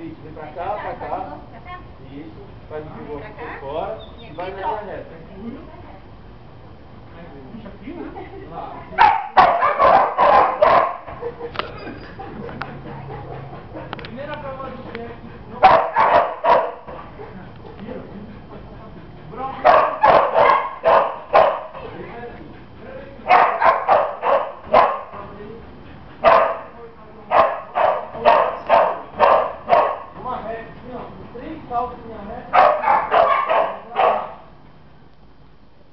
Isso, vem pra cá, pra cá. Isso, faz o pivô por fora e vai na linha reta. Puxa aqui, né? Primeira prova do chefe. Uma reta, assim, ó, 3 saltos em reta.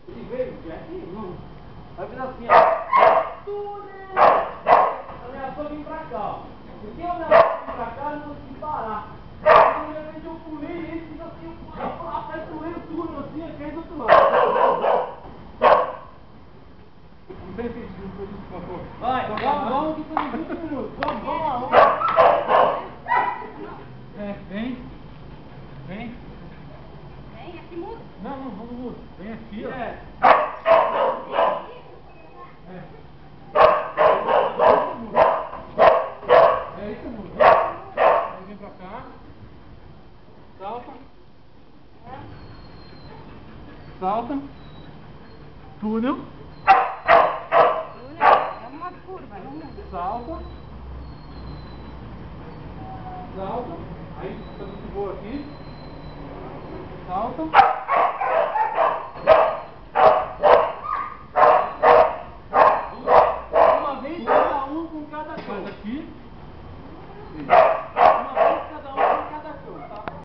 E veio, aqui, vai virar assim, ó. A ameaçou vir pra cá, ó. Porque eu ameaçou vir pra cá, eu não consegui parar. Então, de repente, eu pulei e ele fica assim, apertei o túnel assim, aqui do outro lado. Vai, vamos que foi 20 minutos. Vamos lá. Vem. Vem, aqui muda. Não, vamos. Vem aqui, ó. É isso, muda. Aí vem pra cá. Salta. Salta. Túnel. É uma curva, não muda. Salta. Salta. Aí, faz o pivô aqui. Salta.